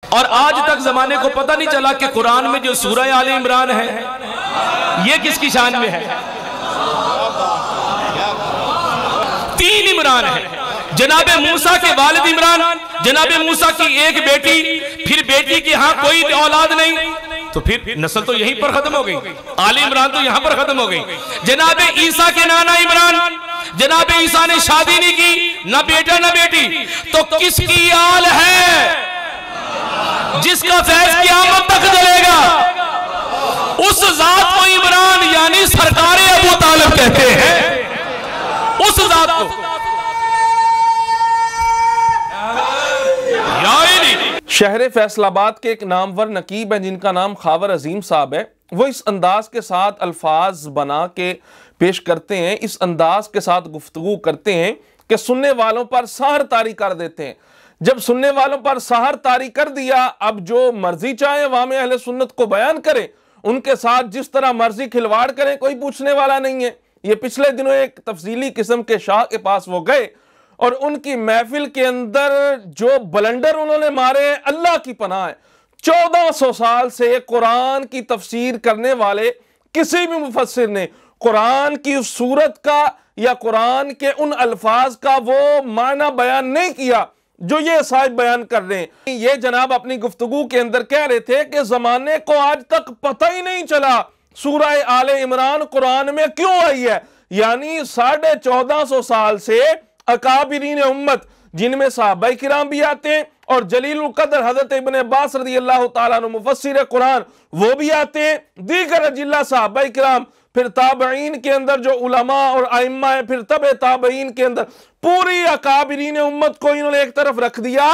اور آج تک زمانے کو پتہ نہیں چلا کہ قرآن میں جو سورہ آل عمران ہے یہ کس کی شان میں ہے؟ 3 عمران ہے، جناب موسیٰ کے والد عمران، جناب موسیٰ کی ایک بیٹی، پھر بیٹی کی ہاں کوئی اولاد نہیں، تو پھر نسل تو یہیں پر ختم ہو گئی، آل عمران تو یہاں پر ختم ہو گئی۔ جناب عیسیٰ کے نانا عمران، جناب عیسیٰ نے شادی نہیں کی، نہ بیٹا نہ بیٹی، تو کس کی آل ہے جس کا فیض قیامت تک چلے گا؟ اس ذات کو عمران یعنی سرکار ابو طالب کہتے ہیں، اس ذات کو۔ شہر فیصل آباد کے ایک نامور نقیب ہیں جن کا نام خاور عظیم صاحب ہے، وہ اس انداز کے ساتھ الفاظ بنا کے پیش کرتے ہیں، اس انداز کے ساتھ گفتگو کرتے ہیں کہ سننے والوں پر سحر طاری کر دیتے ہیں۔ جب سننے والوں پر سحر طاری کر دیا، اب جو مرضی چاہیں عوام اہل سنت کو بیان کریں، ان کے ساتھ جس طرح مرضی کھلواڑ کریں، کوئی پوچھنے والا نہیں ہے۔ یہ پچھلے دنوں ایک تفصیلی قسم کے شاہ کے پاس وہ گئے اور ان کی محفل کے اندر جو بلنڈر انہوں نے مارے ہیں اللہ کی پناہ ہے۔ 1400 سال سے قرآن کی تفسیر کرنے والے کسی بھی مفسر نے قرآن کی صورت کا یا قرآن کے ان الفاظ کا وہ معنی بیان نہیں کیا جو یہ صاحب بیان کر رہے ہیں۔ یہ جناب اپنی گفتگو کے اندر کہہ رہے تھے کہ زمانے کو آج تک پتہ ہی نہیں چلا سورہ آل عمران قرآن میں کیوں آئی ہے، یعنی 1450 سال سے اکابرین امت جن میں صحابہ کرام بھی آتے ہیں اور جلیل القدر حضرت ابن عباس رضی اللہ تعالیٰ عنہ مفسر قرآن وہ بھی آتے ہیں، دیگر اجلہ صحابہ کرام، پھر تابعین کے اندر جو علماء اور ائمہ ہیں، پھر تبع تابعین کے اندر پوری اکابرین امت کو انہوں نے ایک طرف رکھ دیا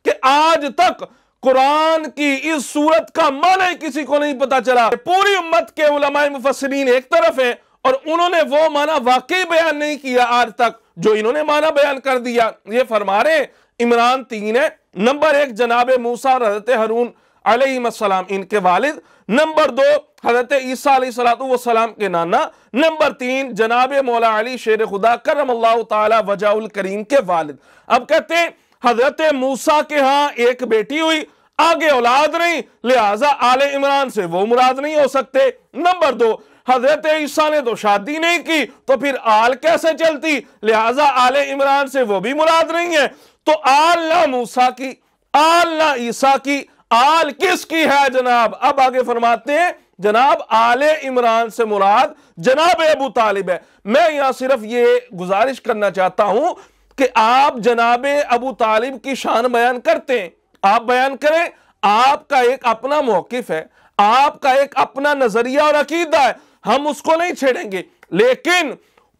کہ آج تک قرآن کی اس صورت کا معنی کسی کو نہیں پتا چلا۔ پوری امت کے علماء مفسرین ایک طرف ہیں اور انہوں نے وہ معنی واقعی بیان نہیں کیا آج تک جو انہوں نے معنی بیان کر دیا۔ یہ فرما رہے عمران 3 ہے، نمبر 1 جناب موسیٰ اور حضرت ہارون علیہ السلام ان کے والد، نمبر 2 حضرت عیسیٰ علیہ السلام کے نانا، نمبر 3 جناب مولا علی شیر خدا کرم اللہ تعالی وجہ الکریم کے والد۔ اب کہتے ہیں حضرت موسیٰ کے ہاں ایک بیٹی ہوئی، آگے اولاد نہیں، لہٰذا آل عمران سے وہ مراد نہیں ہو سکتے۔ نمبر 2 حضرت عیسیٰ نے تو شادی نہیں کی تو پھر آل کیسے چلتی، لہٰذا آل عمران سے وہ بھی مراد نہیں ہے۔ تو آل نہ موسیٰ کی، آل نہ عیسیٰ کی، آل کس کی ہے جناب؟ اب آگے فرماتے ہیں جناب آل عمران سے مراد جناب ابو طالب ہے۔ میں یہاں صرف یہ گزارش کرنا چاہتا ہوں کہ آپ جناب ابو طالب کی شان بیان کرتے ہیں، آپ بیان کریں، آپ کا ایک اپنا موقف ہے، آپ کا ایک اپنا نظریہ اور عقیدہ ہے، ہم اس کو نہیں چھیڑیں گے، لیکن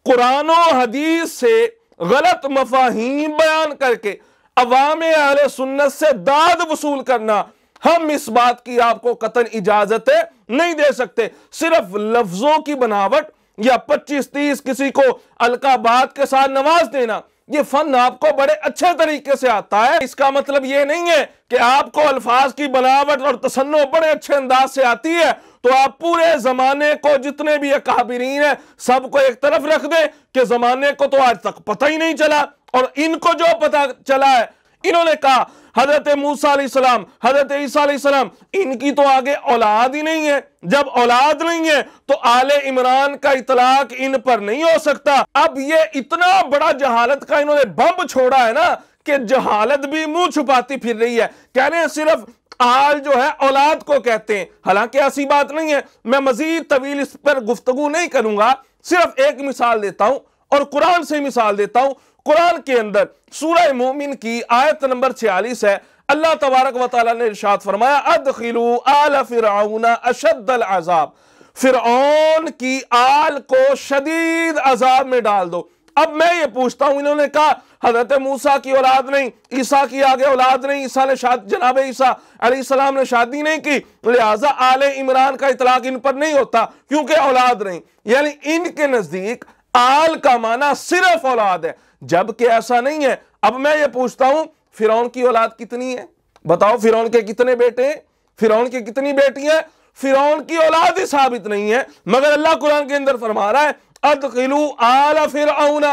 قرآن و حدیث سے غلط مفاہیم بیان کر کے عوام اہل سنت سے داد وصول کرنا، ہم اس بات کی آپ کو قطعاً اجازت نہیں دے سکتے۔ صرف لفظوں کی بناوٹ یا 25-30 کسی کو القابات کے ساتھ نواز دینا، یہ فن آپ کو بڑے اچھے طریقے سے آتا ہے، اس کا مطلب یہ نہیں ہے کہ آپ کو الفاظ کی بناوٹ اور تصنع بڑے اچھے انداز سے آتی ہے تو آپ پورے زمانے کو جتنے بھی اکابرین ہیں سب کو ایک طرف رکھ دیں کہ زمانے کو تو آج تک پتہ ہی نہیں چلا، اور ان کو جو پتہ چلا ہے انہوں نے کہا حضرت موسیٰ علیہ السلام، حضرت عیسیٰ علیہ السلام، ان کی تو آگے اولاد ہی نہیں ہے، جب اولاد نہیں ہے تو آل عمران کا اطلاق ان پر نہیں ہو سکتا۔ اب یہ اتنا بڑا جہالت کا انہوں نے بمب چھوڑا ہے نا کہ جہالت بھی منہ چھپاتی پھر رہی ہے، کہہ رہے ہیں صرف آل جو ہے اولاد کو کہتے ہیں، حالانکہ ایسی بات نہیں ہے۔ میں مزید طویل اس پر گفتگو نہیں کروں گا، صرف ایک مثال دیتا ہوں اور قرآن سے مثال دیتا ہوں۔ قرآن کے اندر سورہ مومن کی آیت نمبر 46 ہے، اللہ تبارک و تعالیٰ نے ارشاد فرمایا ادخلوا آل فرعون اشد العذاب، فرعون کی آل کو شدید عذاب میں ڈال دو۔ اب میں یہ پوچھتا ہوں، انہوں نے کہا حضرت موسیٰ کی اولاد نہیں، عیسیٰ کی آگے اولاد نہیں، عیسیٰ نے جناب عیسیٰ علیہ السلام نے شادی نہیں کی، لہٰذا آل عمران کا اطلاق ان پر نہیں ہوتا کیونکہ اولاد نہیں، یعنی ان کے نزدیک آل کا معنی صرف اولاد ہے، جبکہ ایسا نہیں ہے۔ اب میں یہ پوچھتا ہوں فرعون کی اولاد کتنی ہے؟ بتاؤ فرعون کے کتنے بیٹے ہیں؟ فرعون کی کتنی بیٹیاں ہیں؟ فرعون کی اولاد ہی ثابت نہیں ہے، مگر اللہ قرآن کے اندر فرما رہا ہے ادخلوا آل فرعون،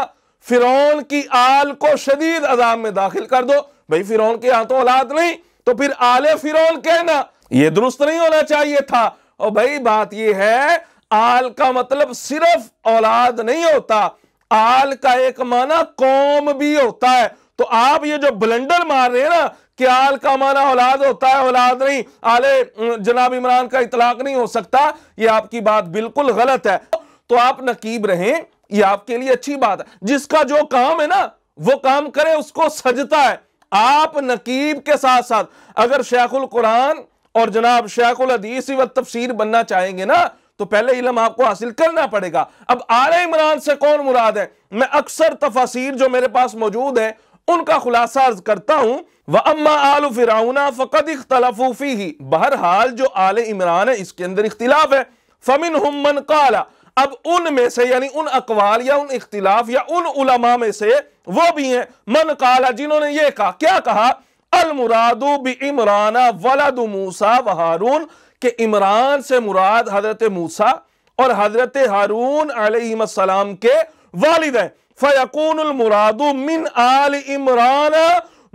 فرعون کی آل کو شدید عذاب میں داخل کر دو۔ بھئی فرعون کے ہاں تو اولاد نہیں، تو پھر آل فرعون کہنا یہ درست نہیں ہونا چاہیے تھا۔ اور بھائی بات یہ ہے آل کا مطلب صرف اولاد نہیں ہوتا، آل کا ایک معنی قوم بھی ہوتا ہے۔ تو آپ یہ جو بلنڈر مار رہے ہیں نا کہ آل کا معنی اولاد ہوتا ہے، اولاد نہیں، آل جناب عمران کا اطلاق نہیں ہو سکتا، یہ آپ کی بات بالکل غلط ہے۔ تو آپ نقیب رہیں، یہ آپ کے لیے اچھی بات ہے۔ جس کا جو کام ہے نا وہ کام کرے، اس کو سجتا ہے۔ آپ نقیب کے ساتھ ساتھ اگر شیخ القرآن اور جناب شیخ الحدیث و تفسیر بننا چاہیں گے نا تو پہلے علم آپ کو حاصل کرنا پڑے گا۔ اب آل عمران سے کون مراد ہے؟ میں اکثر تفاسیر جو میرے پاس موجود ہیں ان کا خلاصہ عرض کرتا ہوں۔ وَأَمَّا آلُ فِرْعَوْنَ فَقَدْ اخْتَلَفُوا فِيهِ، بہرحال جو آل عمران ہے اس کے اندر اختلاف ہے۔ فَمِنْهُمْ مَنْ قَالَ، اب ان میں سے یعنی ان اقوال یا ان اختلاف یا ان علماء میں سے وہ بھی ہیں من قال جنہوں نے یہ کہا، کیا کہا؟ المراد بعمران ولد موسیٰ و ہارون، کہ عمران سے مراد حضرت موسیٰ اور حضرت ہارون علیہ السلام کے والد ہیں۔ فیکون المراد من آل عمران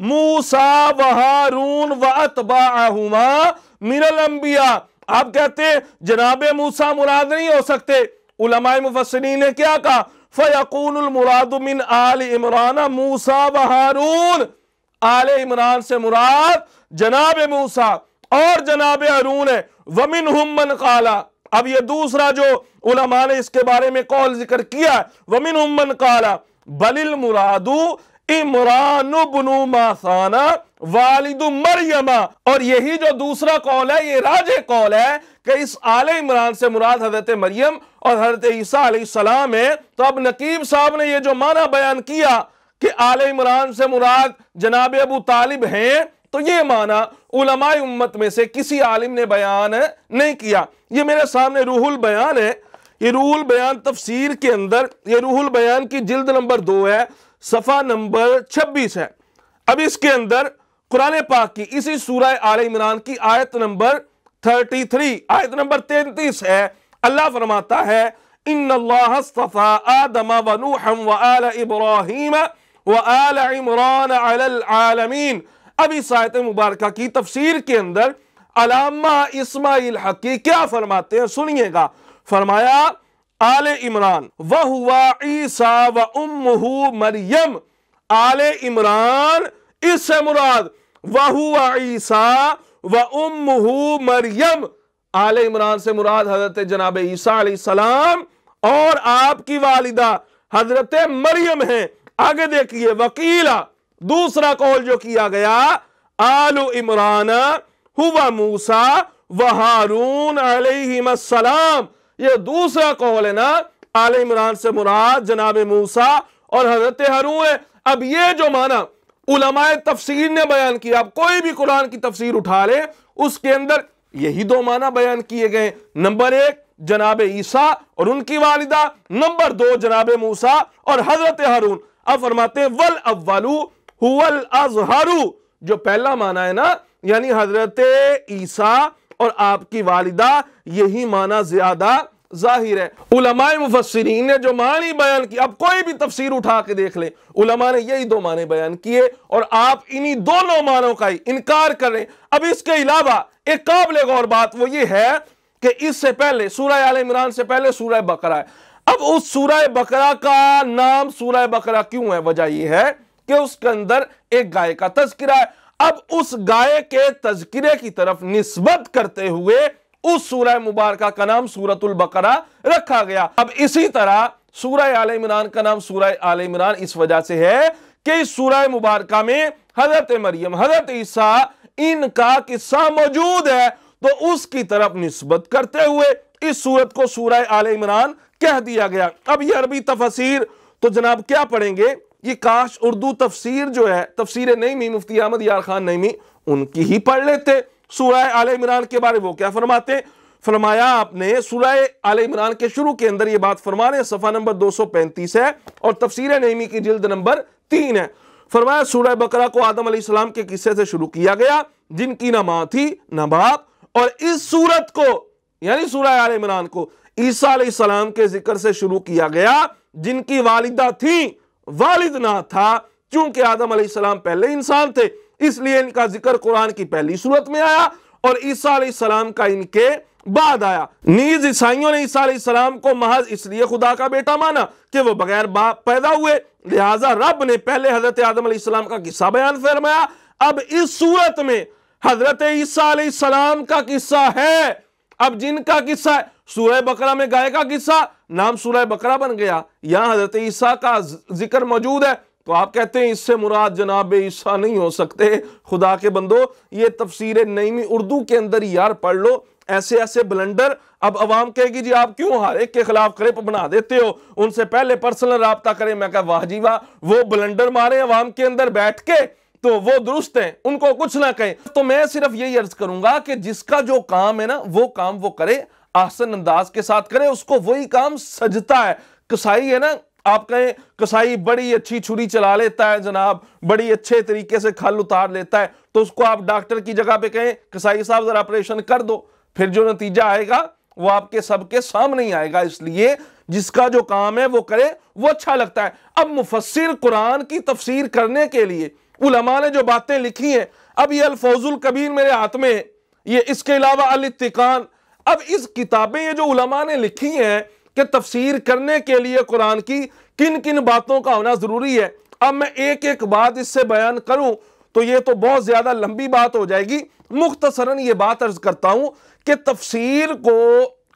موسیٰ و ہارون و اتباعہما من الانبیاء۔ آپ کہتے ہیں جناب موسیٰ مراد نہیں ہو سکتے، علماء مفسرین نے کیا کہا؟ فیکون المراد من آل عمران موسیٰ و ہارون، آل عمران سے مراد جناب موسیٰ اور جناب ہارون ہے۔ ومنہم من قال، اب یہ دوسرا جو علماء نے اس کے بارے میں قول ذکر کیا ہے، ومنہم من قال بل المراد عمران بن ماثان والد مریم، اور یہی جو دوسرا قول ہے یہ راجح قول ہے کہ اس آل عمران سے مراد حضرت مریم اور حضرت عیسیٰ علیہ السلام ہے۔ تو اب نقیب صاحب نے یہ جو معنی بیان کیا کہ آل عمران سے مراد جناب ابو طالب ہیں، تو یہ معنی علماء امت میں سے کسی عالم نے بیان نہیں کیا۔ یہ میرے سامنے روح البیان ہے، یہ روح البیان تفسیر کے اندر، یہ روح البیان کی جلد نمبر 2 ہے، صفحہ نمبر 26 ہے۔ اب اس کے اندر قرآن پاک کی اسی سورہ آل عمران کی آیت نمبر 33، آیت نمبر 33 ہے۔ اللہ فرماتا ہے ان اللہ اصطفى آدم ونوحا وآل ابراہیم وآل عمران علی العالمین۔ اب اس آیت مبارکہ کی تفسیر کے اندر علامہ اسماعیل حقی کیا فرماتے ہیں سنیے گا۔ فرمایا آل عمران وَهُوَ عیسیٰ وَأُمُّهُ مریم، آل عمران اس سے مراد وَهُوَ عیسیٰ وَأُمُّهُ مریم، آل عمران سے مراد حضرت جناب عیسیٰ علیہ السلام اور آپ کی والدہ حضرت مریم ہیں۔ آگے دیکھیے وکیلا، دوسرا قول جو کیا گیا آل عمران ہوا موسیٰ و ہارون علیہم السلام، یہ دوسرا قول ہے نا، آل عمران سے مراد جناب موسیٰ اور حضرت ہارون ہے۔ اب یہ جو معنی علماء تفسیر نے بیان کیا، اب کوئی بھی قرآن کی تفسیر اٹھا لے اس کے اندر یہی دو معنی بیان کیے گئے، نمبر 1 جناب عیسیٰ اور ان کی والدہ، نمبر 2 جناب موسیٰ اور حضرت ہارون۔ اب فرماتے ہیں والاول هو الازہر، جو پہلا معنی ہے نا یعنی حضرت عیسیٰ اور آپ کی والدہ، یہی معنی زیادہ ظاہر ہے۔ علماء مفسرین نے جو معنی بیان کی، اب کوئی بھی تفسیر اٹھا کے دیکھ لیں، علماء نے یہی دو معنی بیان کیے اور آپ انہی دونوں معنوں کا ہی انکار کر رہے ہیں۔ اب اس کے علاوہ ایک قابل غور بات وہ یہ ہے کہ اس سے پہلے سورہ آل عمران سے پہلے سورہ بقرہ ہے۔ اب اس سورہ بقرہ کا نام سورہ بقرہ کیوں ہے؟ وجہ یہ ہے کہ اس کے اندر ایک گائے کا تذکرہ ہے۔ اب اس گائے کے تذکرے کی طرف نسبت کرتے ہوئے اس سورہ مبارکہ کا نام سورۃ البقرہ رکھا گیا۔ اب اسی طرح سورہ آل عمران کا نام سورہ آل عمران اس وجہ سے ہے کہ اس سورہ مبارکہ میں حضرت مریم، حضرت عیسیٰ، ان کا قصہ موجود ہے، تو اس کی طرف نسبت کرتے ہوئے اس سورت کو سورہ آل عمران کہہ دیا گیا۔ اب یہ عربی تفسیر تو جناب کیا پڑھیں گے؟ یہ کاش اردو تفسیر جو ہے تفسیر نعیمی مفتی احمد یار خان نعیمی ان کی ہی پڑھ لیتے۔ سورہ آل عمران کے بارے وہ کیا فرماتے ہیں؟ فرمایا آپ نے سورہ آل عمران کے شروع کے اندر یہ بات فرما رہے ہیں، صفحہ نمبر 235 ہے اور تفسیر نعیمی کی جلد نمبر 3 ہے۔ فرمایا سورہ بقرہ کو آدم علیہ السلام کے قصے سے شروع کیا گیا جن کی نہ ماں تھی نہ باپ، اور اس سورت کو یعنی سورہ آل عمران کو عیسیٰ علیہ السلام کے ذکر سے شروع کیا گیا جن کی والدہ تھی، والد نہ تھا، چونکہ آدم علیہ السلام پہلے انسان تھے اس لیے ان کا ذکر قرآن کی پہلی صورت میں آیا اور عیسیٰ علیہ السلام کا ان کے بعد آیا۔ نیز عیسائیوں نے عیسیٰ علیہ السلام کو محض اس لیے خدا کا بیٹا مانا کہ وہ بغیر باپ پیدا ہوئے، لہٰذا رب نے پہلے حضرت آدم علیہ السلام کا قصہ بیان فرمایا۔ اب اس صورت میں حضرت عیسیٰ علیہ السلام کا قصہ ہے۔ اب جن کا قصہ ہے، سورہ بقرہ میں گائے کا قصہ، نام سورہ بقرہ بن گیا، یہاں حضرت عیسیٰ کا ذکر موجود ہے، تو آپ کہتے ہیں اس سے مراد جناب عیسیٰ نہیں ہو سکتے۔ خدا کے بندو، یہ تفسیر نعیمی اردو کے اندر یار پڑھ لو، ایسے ایسے بلنڈر۔ اب عوام کہے گی جی آپ کیوں ہر ایک کے خلاف کلپ بنا دیتے ہو، ان سے پہلے پرسنل رابطہ کریں۔ میں کہا واہ جی واہ، وہ بلنڈر مارے عوام کے اندر بیٹھ کے تو وہ درست ہیں، ان کو کچھ نہ کہیں۔ تو میں صرف یہی عرض کروں گا کہ جس کا جو کام ہے نا، وہ کام وہ کرے، احسن انداز کے ساتھ کرے، اس کو وہی کام سجتا ہے۔ کسائی ہے نا، آپ کہیں کسائی بڑی اچھی چھری چلا لیتا ہے جناب، بڑی اچھے طریقے سے کھل اتار لیتا ہے، تو اس کو آپ ڈاکٹر کی جگہ پہ کہیں کسائی صاحب ذرا آپریشن کر دو، پھر جو نتیجہ آئے گا وہ آپ کے سب کے سامنے ہی آئے گا۔ اس لیے جس کا جو کام ہے وہ کرے، وہ اچھا لگتا ہے۔ اب مفسر قرآن کی تفسیر کرنے کے لیے علماء نے جو باتیں لکھی ہیں، اب یہ الفوز الکبیر میرے ہاتھ میں ہے، یہ اس کے علاوہ الاتقان، اب اس کتابیں یہ جو علماء نے لکھی ہیں کہ تفسیر کرنے کے لیے قرآن کی کن کن باتوں کا ہونا ضروری ہے، اب میں ایک ایک بات اس سے بیان کروں تو یہ تو بہت زیادہ لمبی بات ہو جائے گی۔ مختصراً یہ بات عرض کرتا ہوں کہ تفسیر کو،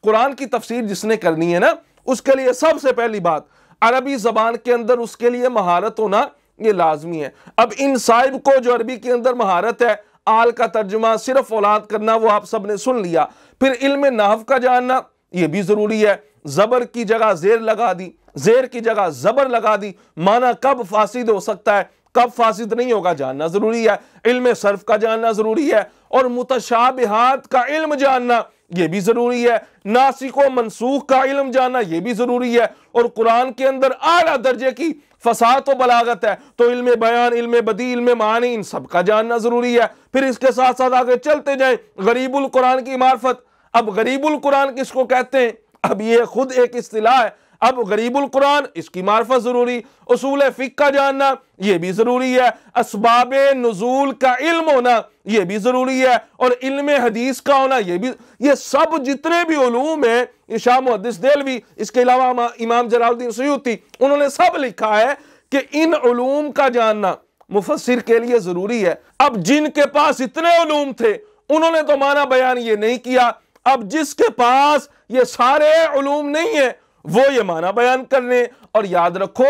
قرآن کی تفسیر جس نے کرنی ہے نا، اس کے لیے سب سے پہلی بات عربی زبان کے اندر اس کے لیے مہارت ہونا یہ لازمی ہے۔ اب ان صاحب کو جو عربی کے اندر مہارت ہے، آل کا ترجمہ، صرف اولاد کرنا، وہ آپ سب نے سن لیا۔ پھر علم نحو کا جاننا یہ بھی ضروری ہے، زبر کی جگہ زیر لگا دی، زیر کی جگہ زبر لگا دی، معنی کب فاسد ہو سکتا ہے کب فاسد نہیں ہوگا جاننا ضروری ہے۔ علم صرف کا جاننا ضروری ہے، اور متشابہات کا علم جاننا یہ بھی ضروری ہے، ناسخ و منسوخ کا علم جاننا یہ بھی ضروری ہے، اور قرآن کے اندر اعلیٰ درجے کی فصاحت و بلاغت ہے تو علم بیان، علم بدیع، علم معانی، ان سب کا جاننا ضروری ہے۔ پھر اس کے ساتھ ساتھ آگے چلتے جائیں، غریب القرآن کی معرفت۔ اب غریب القرآن کس کو کہتے ہیں؟ اب یہ خود ایک اصطلاح ہے۔ اب غریب القرآن، اس کی معرفت ضروری، اصول فقہ کا جاننا یہ بھی ضروری ہے، اسباب نزول کا علم ہونا یہ بھی ضروری ہے، اور علم حدیث کا ہونا یہ بھی، یہ سب جتنے بھی علوم ہیں، شاہ محدث دہلوی، اس کے علاوہ امام جلال الدین سیوطی، انہوں نے سب لکھا ہے کہ ان علوم کا جاننا مفسر کے لیے ضروری ہے۔ اب جن کے پاس اتنے علوم تھے انہوں نے تو معنی بیان یہ نہیں کیا، اب جس کے پاس یہ سارے علوم نہیں ہیں وہ یہ معنی بیان کرنے۔ اور یاد رکھو،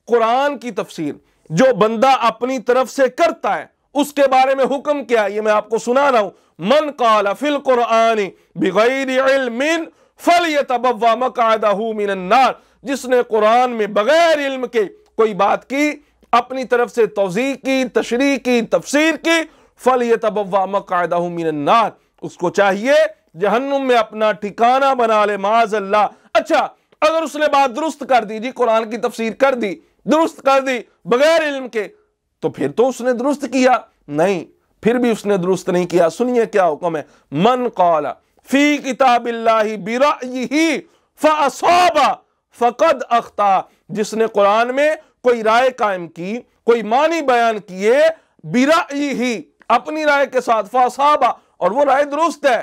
قرآن کی تفسیر جو بندہ اپنی طرف سے کرتا ہے اس کے بارے میں حکم کیا ہے، یہ میں آپ کو سنا رہا ہوں۔ من قال فی القرآن بغیر علم فلیتبوأ مقعدہ من النار، جس نے قرآن میں بغیر علم کے کوئی بات کی، اپنی طرف سے توضیح کی، تشریح کی، تفسیر کی، فلیتبوأ مقعدہ من النار، اس کو چاہیے جہنم میں اپنا ٹھکانہ بنا لے، معاذ اللہ۔ اچھا، اگر اس نے بات درست کر دی، جی قرآن کی تفسیر کر دی، درست کر دی بغیر علم کے، تو پھر تو اس نے درست کیا نہیں، پھر بھی اس نے درست نہیں کیا۔ سنیے کیا حکم ہے، من قال فی کتاب اللہ برأیہ فاصاب فقد اخطا، جس نے قرآن میں کوئی رائے قائم کی، کوئی معنی بیان کیے، برأیہ اپنی رائے کے ساتھ، فاصاب اور وہ رائے درست ہے،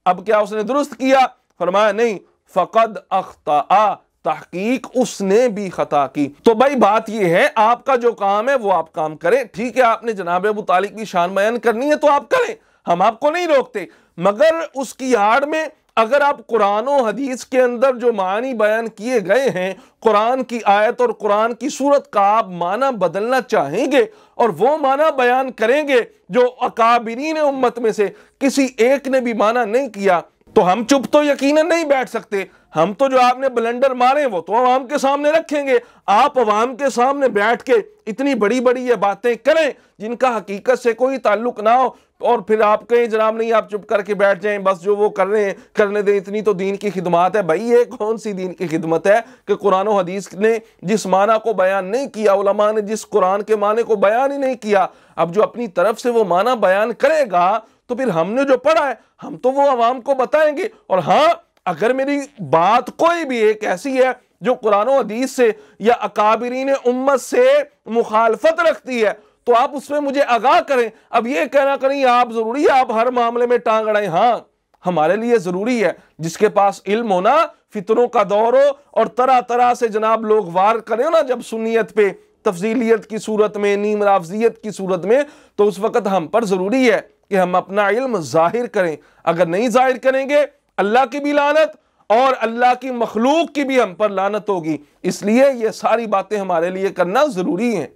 اب کیا اس نے درست کیا؟ فرمایا نہیں، فقد اخطا، تحقیق اس نے بھی خطا کی۔ تو بھائی بات یہ ہے، آپ کا جو کام ہے وہ آپ کام کریں، ٹھیک ہے، آپ نے جناب ابو طالب کی شان بیان کرنی ہے تو آپ کریں، ہم آپ کو نہیں روکتے، مگر اس کی آڑ میں اگر آپ قرآن و حدیث کے اندر جو معنی بیان کیے گئے ہیں، قرآن کی آیت اور قرآن کی صورت کا آپ معنی بدلنا چاہیں گے اور وہ معنی بیان کریں گے جو اکابرین امت میں سے کسی ایک نے بھی معنی نہیں کیا، تو ہم چپ تو یقیناً نہیں بیٹھ سکتے، ہم تو جو آپ نے بلنڈر مارے وہ تو عوام کے سامنے رکھیں گے۔ آپ عوام کے سامنے بیٹھ کے اتنی بڑی بڑی یہ باتیں کریں جن کا حقیقت سے کوئی تعلق نہ ہو، اور پھر آپ کہیں جناب نہیں، آپ چپ کر کے بیٹھ جائیں، بس جو وہ کر رہے ہیں کرنے دیں، اتنی تو دین کی خدمات ہے۔ بھائی یہ کون سی دین کی خدمت ہے کہ قرآن و حدیث نے جس معنی کو بیان نہیں کیا، علماء نے جس قرآن کے معنی کو بیان ہی نہیں کیا، اب جو اپنی طرف سے وہ معنی بیان کرے گا تو پھر ہم نے جو پڑھا ہے ہم تو وہ عوام کو بتائیں گے۔ اور ہاں، اگر میری بات کوئی بھی ایک ایسی ہے جو قرآن و حدیث سے یا اکابرین امت سے مخالفت رکھتی ہے تو آپ اس میں مجھے آگاہ کریں۔ اب یہ کہنا کریں آپ ضروری ہے آپ ہر معاملے میں ٹانگ اڑائیں، ہاں ہمارے لیے ضروری ہے، جس کے پاس علم ہونا، فتنوں کا دور ہو اور طرح طرح سے جناب لوگ وار کریں نا جب سنیت پہ، تفضیلیت کی صورت میں، نیم رافضیت کی صورت میں، تو اس وقت ہم پر ضروری ہے کہ ہم اپنا علم ظاہر کریں۔ اگر نہیں ظاہر کریں گے اللہ کی بھی لعنت اور اللہ کی مخلوق کی بھی ہم پر لعنت ہوگی، اس لیے یہ ساری باتیں ہمارے لیے کرنا ضروری ہیں۔